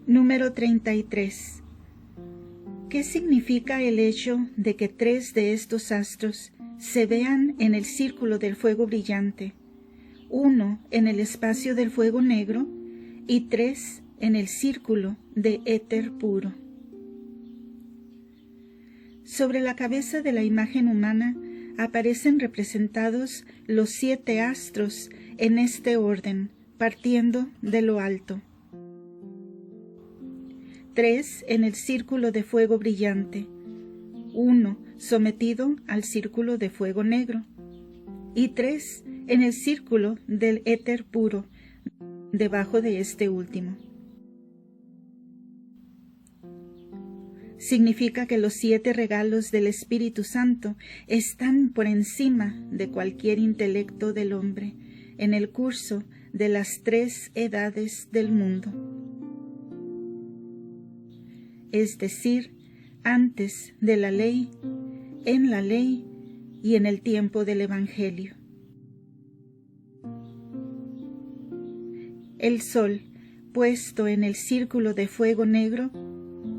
Número 33. ¿Qué significa el hecho de que 3 de estos astros se vean en el círculo del fuego brillante, 1 en el espacio del fuego negro y 3 en el círculo de éter puro? Sobre la cabeza de la imagen humana aparecen representados los 7 astros en este orden, partiendo de lo alto. 3 en el círculo de fuego brillante, 1 sometido al círculo de fuego negro, y 3 en el círculo del éter puro, debajo de este último. Significa que los 7 regalos del Espíritu Santo están por encima de cualquier intelecto del hombre en el curso de las 3 edades del mundo. Es decir, antes de la ley, en la ley y en el tiempo del Evangelio. El sol, puesto en el círculo de fuego negro,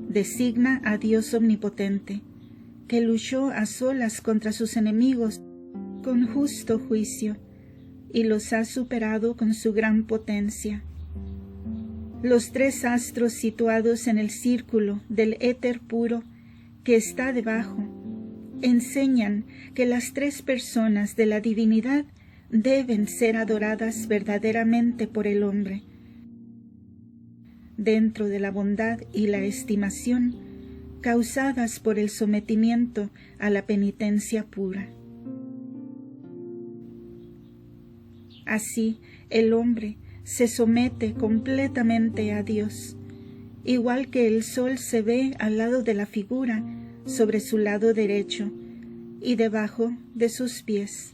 designa a Dios omnipotente, que luchó a solas contra sus enemigos con justo juicio y los ha superado con su gran potencia. Los 3 astros situados en el círculo del éter puro que está debajo enseñan que las 3 personas de la divinidad deben ser adoradas verdaderamente por el hombre, dentro de la bondad y la estimación causadas por el sometimiento a la penitencia pura. Así, el hombre se somete completamente a Dios, igual que el sol se ve al lado de la figura, sobre su lado derecho y debajo de sus pies.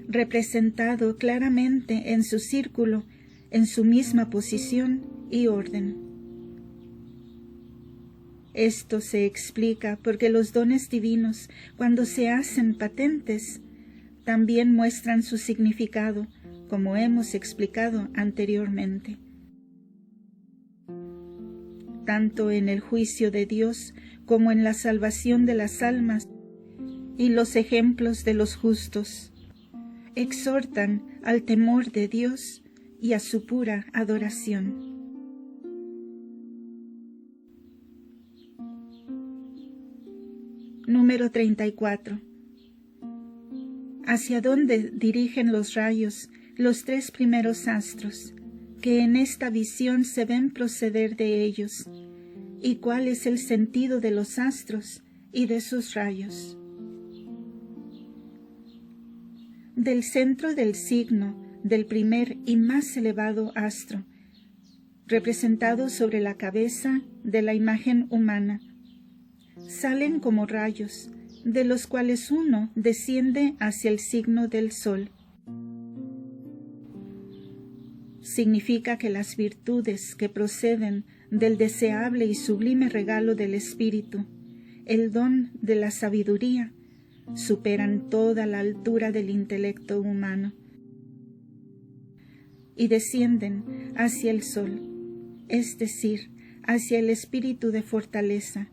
Representado claramente en su círculo, en su misma posición y orden. Esto se explica porque los dones divinos, cuando se hacen patentes, también muestran su significado, como hemos explicado anteriormente. Tanto en el juicio de Dios como en la salvación de las almas y los ejemplos de los justos, exhortan al temor de Dios y a su pura adoración. Número 34. ¿Hacia dónde dirigen los rayos los 3 primeros astros, que en esta visión se ven proceder de ellos? ¿Y cuál es el sentido de los astros y de sus rayos? Del centro del signo del primer y más elevado astro, representado sobre la cabeza de la imagen humana, salen como rayos, de los cuales uno desciende hacia el signo del sol. Significa que las virtudes que proceden del deseable y sublime regalo del Espíritu, el don de la sabiduría, superan toda la altura del intelecto humano y descienden hacia el sol, es decir, hacia el espíritu de fortaleza.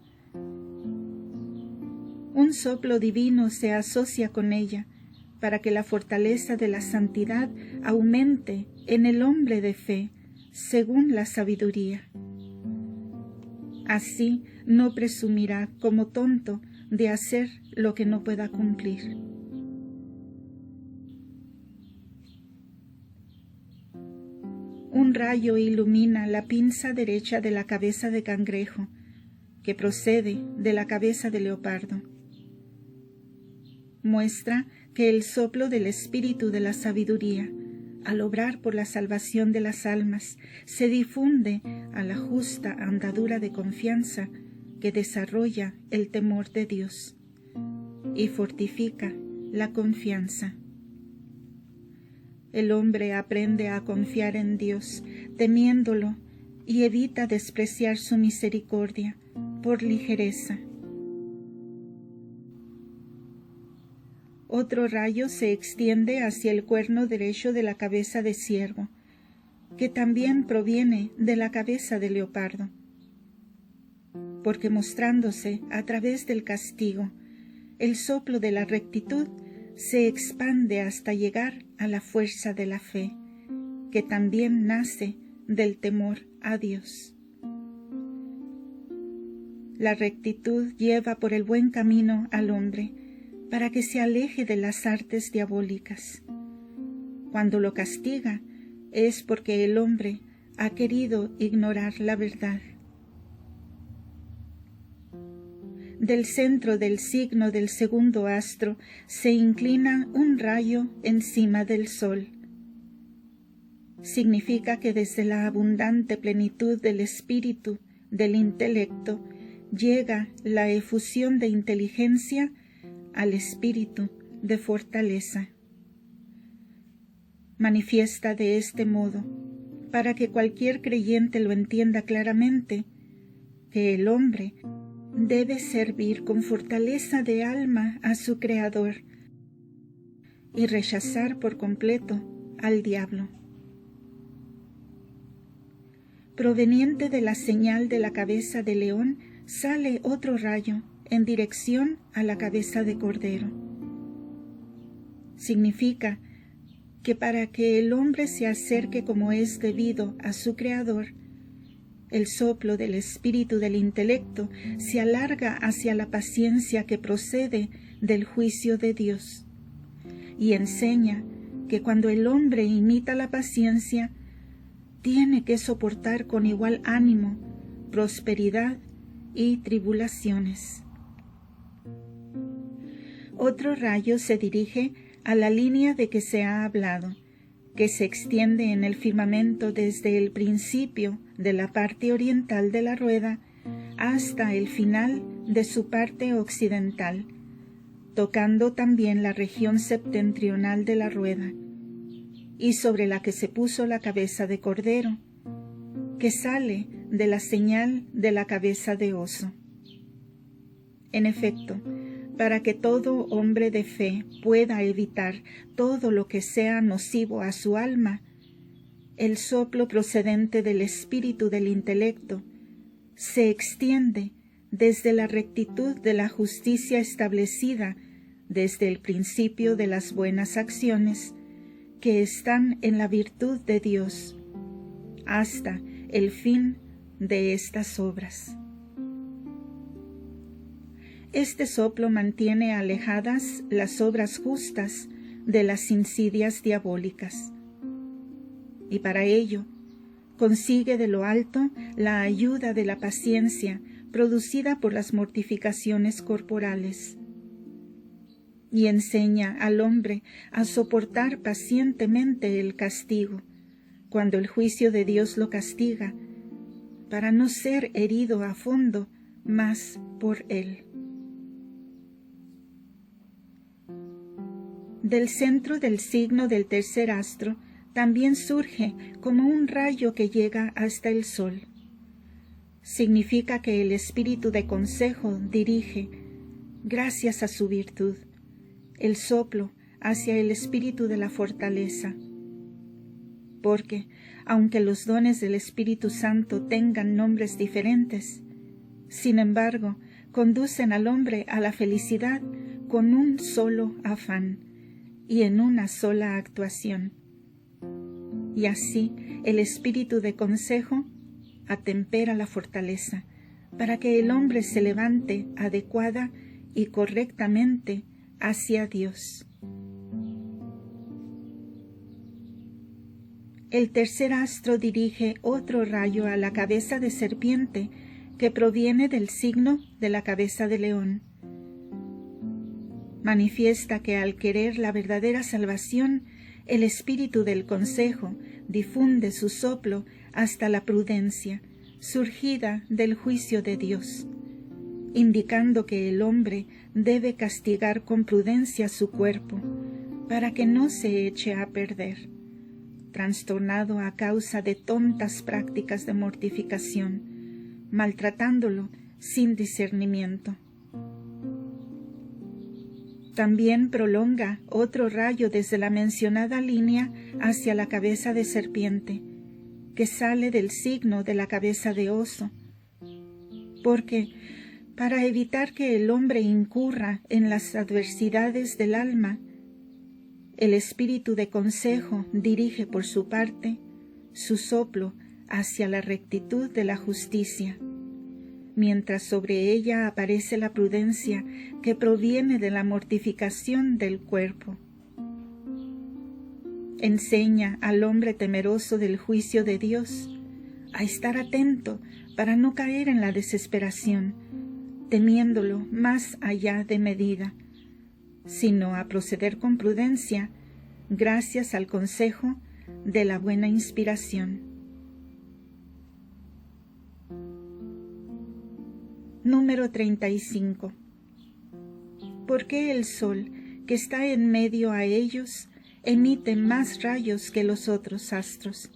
Un soplo divino se asocia con ella para que la fortaleza de la santidad aumente en el hombre de fe, según la sabiduría. Así no presumirá como tonto de hacer lo que no pueda cumplir. Un rayo ilumina la pinza derecha de la cabeza de cangrejo, que procede de la cabeza de leopardo. Muestra que el soplo del espíritu de la sabiduría, al obrar por la salvación de las almas, se difunde a la justa andadura de confianza que desarrolla el temor de Dios y fortifica la confianza. El hombre aprende a confiar en Dios, temiéndolo y evita despreciar su misericordia por ligereza. Otro rayo se extiende hacia el cuerno derecho de la cabeza de ciervo, que también proviene de la cabeza de leopardo, porque mostrándose a través del castigo, el soplo de la rectitud se expande hasta llegar a la fuerza de la fe, que también nace del temor a Dios. La rectitud lleva por el buen camino al hombre para que se aleje de las artes diabólicas. Cuando lo castiga es porque el hombre ha querido ignorar la verdad. Del centro del signo del segundo astro se inclina un rayo encima del sol. Significa que desde la abundante plenitud del espíritu, del intelecto, llega la efusión de inteligencia al espíritu de fortaleza. Manifiesta de este modo, para que cualquier creyente lo entienda claramente, que el hombre debe servir con fortaleza de alma a su Creador y rechazar por completo al diablo. Proveniente de la señal de la cabeza de león, sale otro rayo en dirección a la cabeza de cordero. Significa que para que el hombre se acerque como es debido a su Creador, el soplo del espíritu del intelecto se alarga hacia la paciencia que procede del juicio de Dios, y enseña que cuando el hombre imita la paciencia, tiene que soportar con igual ánimo prosperidad y tribulaciones. Otro rayo se dirige a la línea de que se ha hablado, que se extiende en el firmamento desde el principio de la parte oriental de la rueda hasta el final de su parte occidental, tocando también la región septentrional de la rueda, y sobre la que se puso la cabeza de cordero, que sale de la señal de la cabeza de oso. En efecto, para que todo hombre de fe pueda evitar todo lo que sea nocivo a su alma, el soplo procedente del espíritu del intelecto se extiende desde la rectitud de la justicia establecida desde el principio de las buenas acciones que están en la virtud de Dios, hasta el fin de estas obras. Este soplo mantiene alejadas las obras justas de las insidias diabólicas, y para ello consigue de lo alto la ayuda de la paciencia producida por las mortificaciones corporales, y enseña al hombre a soportar pacientemente el castigo, cuando el juicio de Dios lo castiga, para no ser herido a fondo más por él. Del centro del signo del tercer astro también surge como un rayo que llega hasta el sol. Significa que el espíritu de consejo dirige, gracias a su virtud, el soplo hacia el espíritu de la fortaleza. Porque, aunque los dones del Espíritu Santo tengan nombres diferentes, sin embargo, conducen al hombre a la felicidad con un solo afán y en una sola actuación. Y así el espíritu de consejo atempera la fortaleza para que el hombre se levante adecuada y correctamente hacia Dios. El tercer astro dirige otro rayo a la cabeza de serpiente que proviene del signo de la cabeza de león. Manifiesta que al querer la verdadera salvación, el espíritu del consejo difunde su soplo hasta la prudencia, surgida del juicio de Dios, indicando que el hombre debe castigar con prudencia su cuerpo, para que no se eche a perder, trastornado a causa de tontas prácticas de mortificación, maltratándolo sin discernimiento. También prolonga otro rayo desde la mencionada línea hacia la cabeza de serpiente, que sale del signo de la cabeza de oso, porque para evitar que el hombre incurra en las adversidades del alma, el espíritu de consejo dirige por su parte su soplo hacia la rectitud de la justicia, mientras sobre ella aparece la prudencia que proviene de la mortificación del cuerpo. Enseña al hombre temeroso del juicio de Dios a estar atento para no caer en la desesperación, temiéndolo más allá de medida, sino a proceder con prudencia, gracias al consejo de la buena inspiración. Número 35. ¿Por qué el sol, que está en medio a ellos, emite más rayos que los otros astros?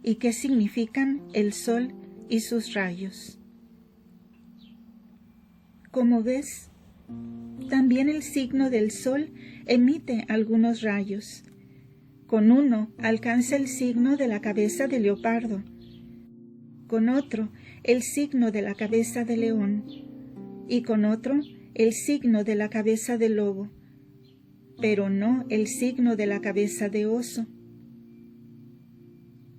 ¿Y qué significan el sol y sus rayos? Como ves, también el signo del sol emite algunos rayos. Con uno alcanza el signo de la cabeza de leopardo, con otro el signo de la cabeza de león, y con otro el signo de la cabeza de lobo, pero no el signo de la cabeza de oso.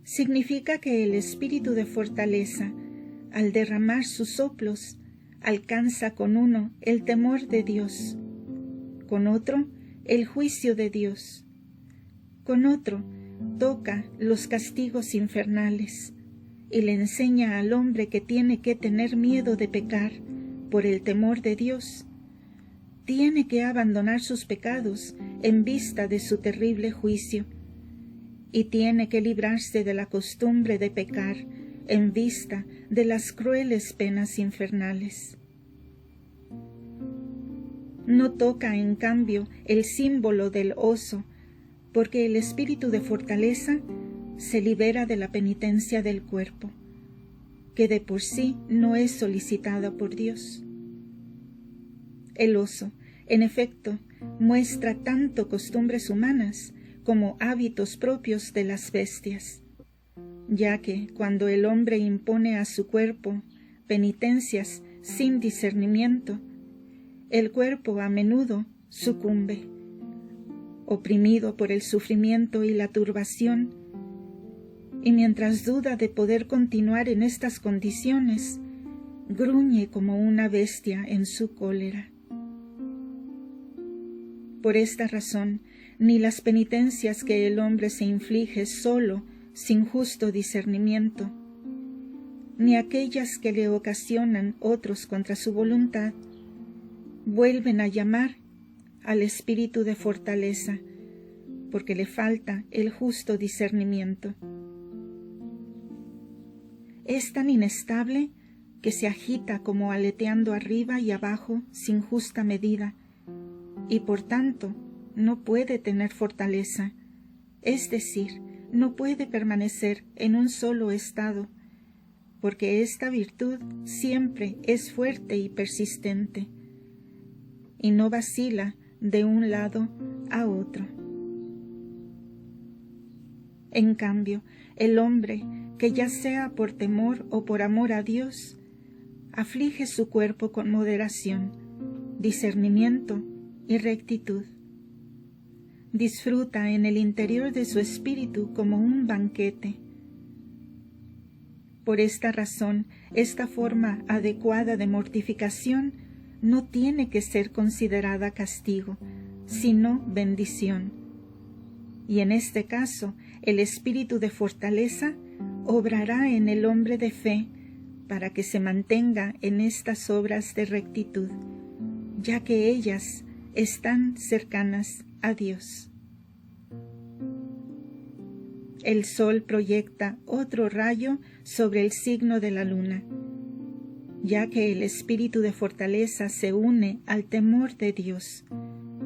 Significa que el espíritu de fortaleza, al derramar sus soplos, alcanza con uno el temor de Dios, con otro el juicio de Dios, con otro toca los castigos infernales y le enseña al hombre que tiene que tener miedo de pecar por el temor de Dios. Tiene que abandonar sus pecados en vista de su terrible juicio y tiene que librarse de la costumbre de pecar en vista de las crueles penas infernales. No toca, en cambio, el símbolo del oso, porque el espíritu de fortaleza se libera de la penitencia del cuerpo, que de por sí no es solicitada por Dios. El oso, en efecto, muestra tanto costumbres humanas como hábitos propios de las bestias, ya que cuando el hombre impone a su cuerpo penitencias sin discernimiento, el cuerpo a menudo sucumbe, oprimido por el sufrimiento y la turbación, y mientras duda de poder continuar en estas condiciones, gruñe como una bestia en su cólera. Por esta razón, ni las penitencias que el hombre se inflige solo, sin justo discernimiento, ni aquellas que le ocasionan otros contra su voluntad, vuelven a llamar al espíritu de fortaleza, porque le falta el justo discernimiento. Es tan inestable que se agita como aleteando arriba y abajo sin justa medida, y por tanto no puede tener fortaleza, es decir, no puede permanecer en un solo estado, porque esta virtud siempre es fuerte y persistente, y no vacila de un lado a otro. En cambio, el hombre, que ya sea por temor o por amor a Dios, aflige su cuerpo con moderación, discernimiento y rectitud. Disfruta en el interior de su espíritu como un banquete. Por esta razón, esta forma adecuada de mortificación no tiene que ser considerada castigo, sino bendición. Y en este caso, el espíritu de fortaleza obrará en el hombre de fe para que se mantenga en estas obras de rectitud, ya que ellas están cercanas a Dios. El sol proyecta otro rayo sobre el signo de la luna, ya que el espíritu de fortaleza se une al temor de Dios,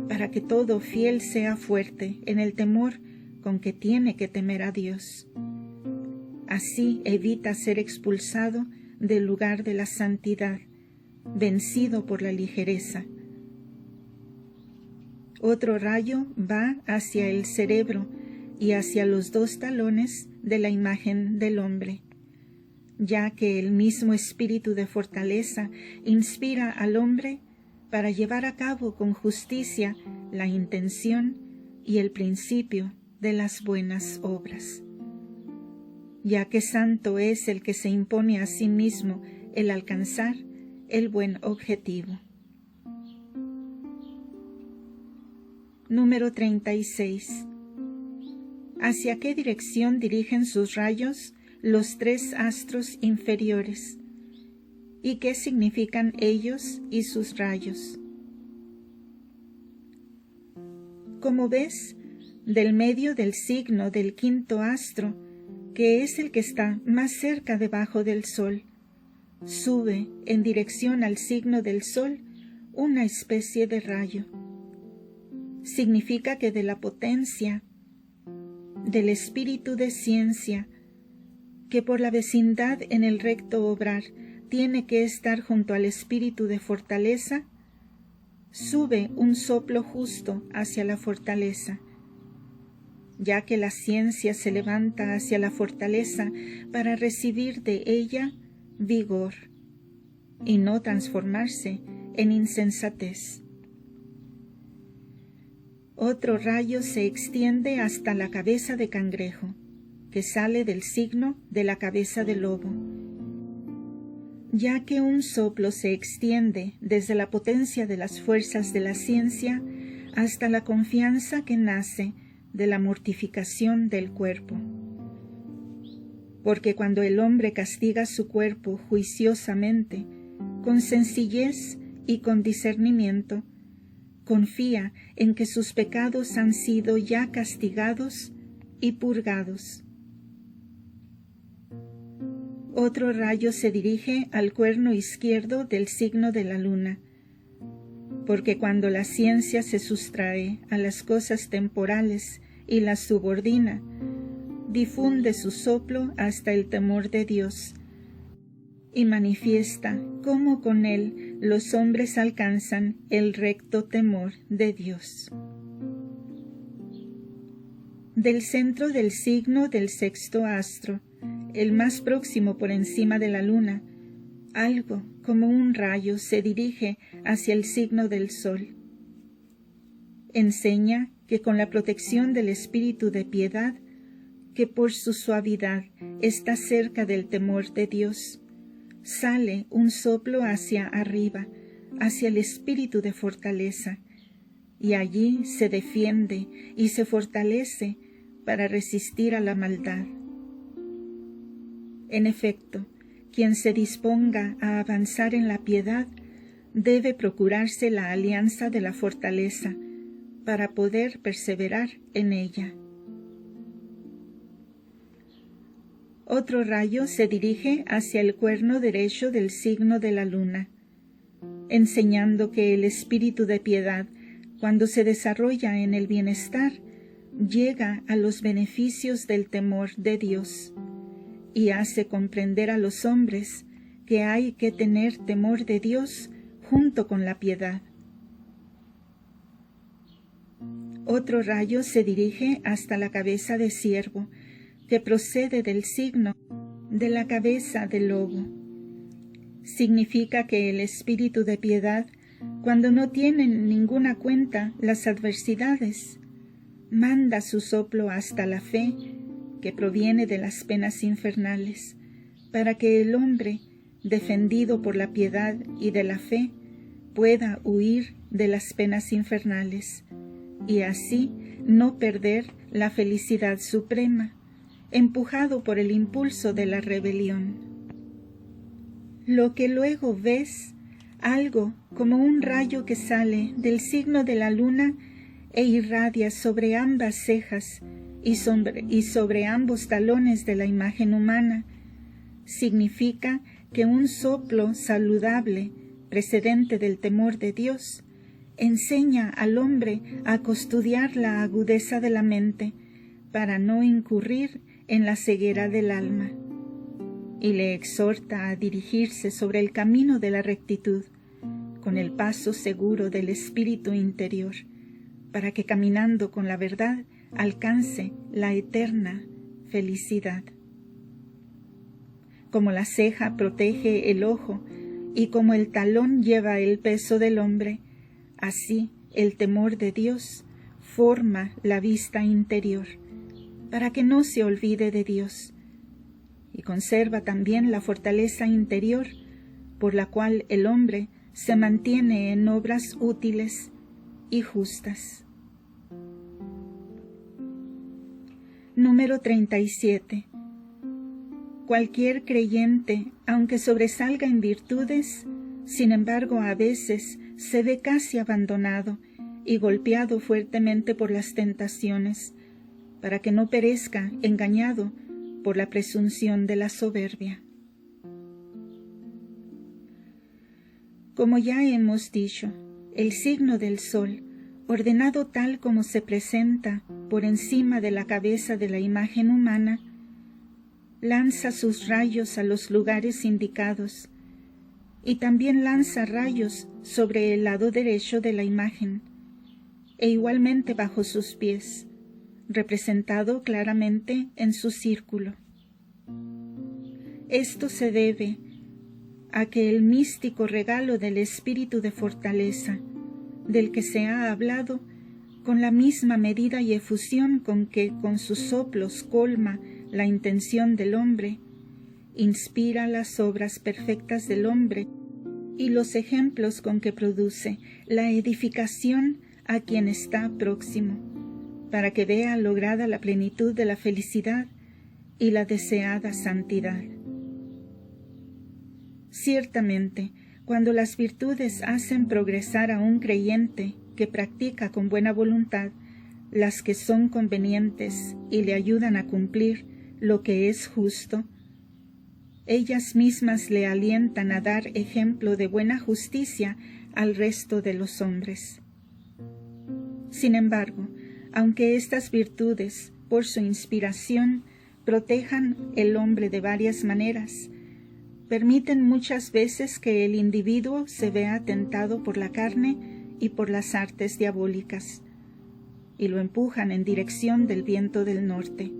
para que todo fiel sea fuerte en el temor con que tiene que temer a Dios. Así evita ser expulsado del lugar de la santidad, vencido por la ligereza. Otro rayo va hacia el cerebro y hacia los 2 talones de la imagen del hombre, ya que el mismo espíritu de fortaleza inspira al hombre para llevar a cabo con justicia la intención y el principio de las buenas obras. Ya que santo es el que se impone a sí mismo el alcanzar el buen objetivo. Número 36. ¿Hacia qué dirección dirigen sus rayos los 3 astros inferiores? ¿Y qué significan ellos y sus rayos? Como ves, del medio del signo del 5º astro, que es el que está más cerca debajo del Sol, sube en dirección al signo del Sol una especie de rayo. Significa que de la potencia, del espíritu de ciencia, que por la vecindad en el recto obrar tiene que estar junto al espíritu de fortaleza, sube un soplo justo hacia la fortaleza, ya que la ciencia se levanta hacia la fortaleza para recibir de ella vigor y no transformarse en insensatez. Otro rayo se extiende hasta la cabeza de cangrejo, que sale del signo de la cabeza de lobo. Ya que un soplo se extiende desde la potencia de las fuerzas de la ciencia hasta la confianza que nace de la mortificación del cuerpo. Porque cuando el hombre castiga su cuerpo juiciosamente, con sencillez y con discernimiento, confía en que sus pecados han sido ya castigados y purgados. Otro rayo se dirige al cuerno izquierdo del signo de la luna, porque cuando la ciencia se sustrae a las cosas temporales y las subordina, difunde su soplo hasta el temor de Dios y manifiesta cómo con él los hombres alcanzan el recto temor de Dios. Del centro del signo del 6º astro, el más próximo por encima de la luna, algo como un rayo se dirige hacia el signo del Sol. Enseña que con la protección del espíritu de piedad, que por su suavidad está cerca del temor de Dios, sale un soplo hacia arriba, hacia el espíritu de fortaleza, y allí se defiende y se fortalece para resistir a la maldad. En efecto, quien se disponga a avanzar en la piedad debe procurarse la alianza de la fortaleza para poder perseverar en ella. Otro rayo se dirige hacia el cuerno derecho del signo de la luna, enseñando que el espíritu de piedad, cuando se desarrolla en el bienestar, llega a los beneficios del temor de Dios y hace comprender a los hombres que hay que tener temor de Dios junto con la piedad. Otro rayo se dirige hasta la cabeza de ciervo, que procede del signo de la cabeza del lobo. Significa que el espíritu de piedad, cuando no tiene en ninguna cuenta las adversidades, manda su soplo hasta la fe, que proviene de las penas infernales, para que el hombre, defendido por la piedad y de la fe, pueda huir de las penas infernales, y así no perder la felicidad suprema, empujado por el impulso de la rebelión. Lo que luego ves, algo como un rayo que sale del signo de la luna e irradia sobre ambas cejas y sobre ambos talones de la imagen humana, significa que un soplo saludable, precedente del temor de Dios, enseña al hombre a custodiar la agudeza de la mente, para no incurrir en la ceguera del alma, y le exhorta a dirigirse sobre el camino de la rectitud, con el paso seguro del espíritu interior, para que caminando con la verdad alcance la eterna felicidad. Como la ceja protege el ojo y como el talón lleva el peso del hombre, así el temor de Dios forma la vista interior, para que no se olvide de Dios, y conserva también la fortaleza interior, por la cual el hombre se mantiene en obras útiles y justas. Número 37. Cualquier creyente, aunque sobresalga en virtudes, sin embargo a veces se ve casi abandonado y golpeado fuertemente por las tentaciones, para que no perezca engañado por la presunción de la soberbia. Como ya hemos dicho, el signo del sol, ordenado tal como se presenta por encima de la cabeza de la imagen humana, lanza sus rayos a los lugares indicados y también lanza rayos sobre el lado derecho de la imagen e igualmente bajo sus pies, representado claramente en su círculo. Esto se debe a que el místico regalo del espíritu de fortaleza, del que se ha hablado, con la misma medida y efusión con que con sus soplos colma la intención del hombre, inspira las obras perfectas del hombre y los ejemplos con que produce la edificación a quien está próximo, para que vea lograda la plenitud de la felicidad y la deseada santidad. Ciertamente, cuando las virtudes hacen progresar a un creyente que practica con buena voluntad las que son convenientes y le ayudan a cumplir lo que es justo, ellas mismas le alientan a dar ejemplo de buena justicia al resto de los hombres. Sin embargo, aunque estas virtudes, por su inspiración, protejan el hombre de varias maneras, permiten muchas veces que el individuo se vea tentado por la carne y por las artes diabólicas, y lo empujan en dirección del viento del norte,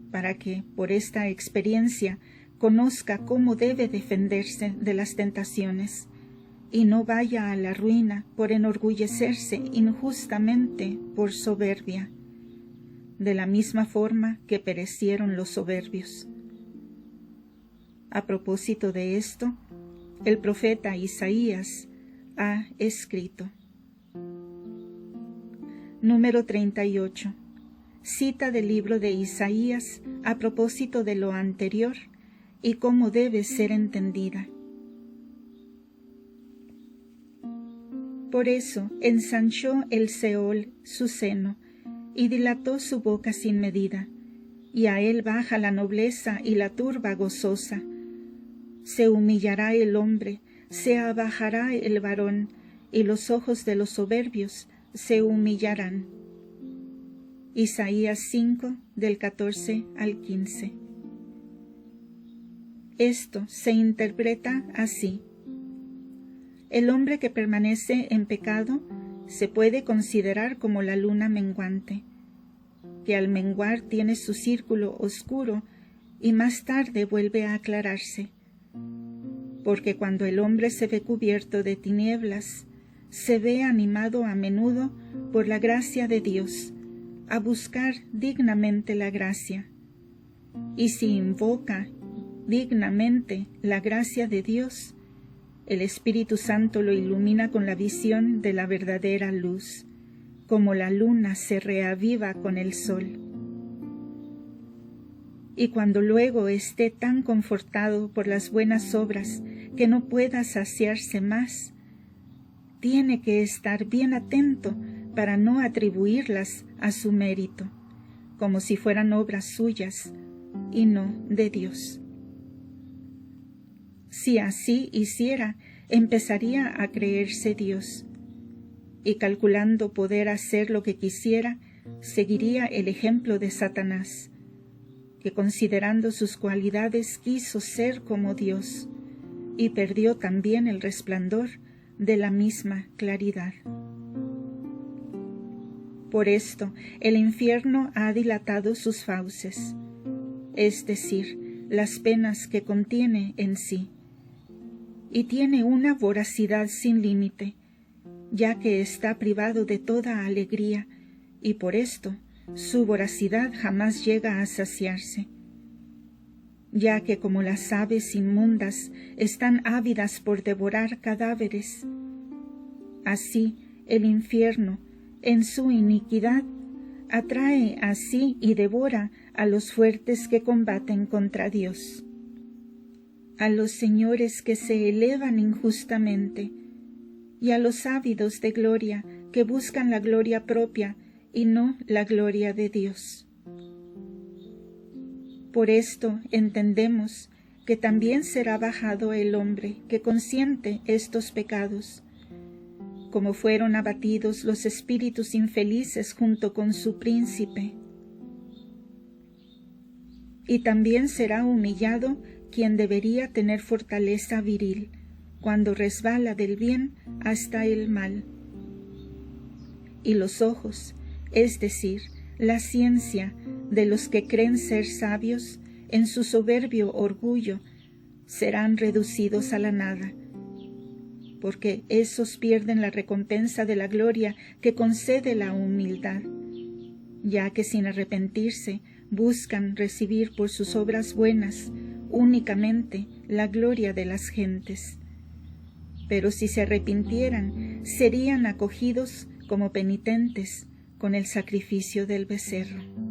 para que, por esta experiencia, conozca cómo debe defenderse de las tentaciones, y no vaya a la ruina por enorgullecerse injustamente por soberbia, de la misma forma que perecieron los soberbios. A propósito de esto, el profeta Isaías ha escrito. Número 38. Cita del libro de Isaías a propósito de lo anterior y cómo debe ser entendida. Por eso ensanchó el Seol su seno y dilató su boca sin medida, y a él baja la nobleza y la turba gozosa. Se humillará el hombre, se abajará el varón, y los ojos de los soberbios se humillarán. Isaías 5, del 14 al 15. Esto se interpreta así. El hombre que permanece en pecado se puede considerar como la luna menguante, que al menguar tiene su círculo oscuro y más tarde vuelve a aclararse, porque cuando el hombre se ve cubierto de tinieblas, se ve animado a menudo por la gracia de Dios, a buscar dignamente la gracia. Y si invoca dignamente la gracia de Dios, el Espíritu Santo lo ilumina con la visión de la verdadera luz, como la luna se reaviva con el sol. Y cuando luego esté tan confortado por las buenas obras que no pueda saciarse más, tiene que estar bien atento para no atribuirlas a su mérito, como si fueran obras suyas y no de Dios. Si así hiciera, empezaría a creerse Dios, y calculando poder hacer lo que quisiera, seguiría el ejemplo de Satanás, que considerando sus cualidades quiso ser como Dios y perdió también el resplandor de la misma claridad. Por esto el infierno ha dilatado sus fauces, es decir, las penas que contiene en sí, y tiene una voracidad sin límite, ya que está privado de toda alegría, y por esto su voracidad jamás llega a saciarse, ya que como las aves inmundas están ávidas por devorar cadáveres, así el infierno, en su iniquidad, atrae a sí y devora a los fuertes que combaten contra Dios, a los señores que se elevan injustamente, y a los ávidos de gloria que buscan la gloria propia y no la gloria de Dios. Por esto entendemos que también será bajado el hombre que consiente estos pecados, como fueron abatidos los espíritus infelices junto con su príncipe. Y también será humillado quien debería tener fortaleza viril, cuando resbala del bien hasta el mal. Y los ojos, es decir, la ciencia de los que creen ser sabios, en su soberbio orgullo, serán reducidos a la nada, porque esos pierden la recompensa de la gloria que concede la humildad, ya que sin arrepentirse buscan recibir por sus obras buenas únicamente la gloria de las gentes. Pero si se arrepintieran, serían acogidos como penitentes con el sacrificio del becerro.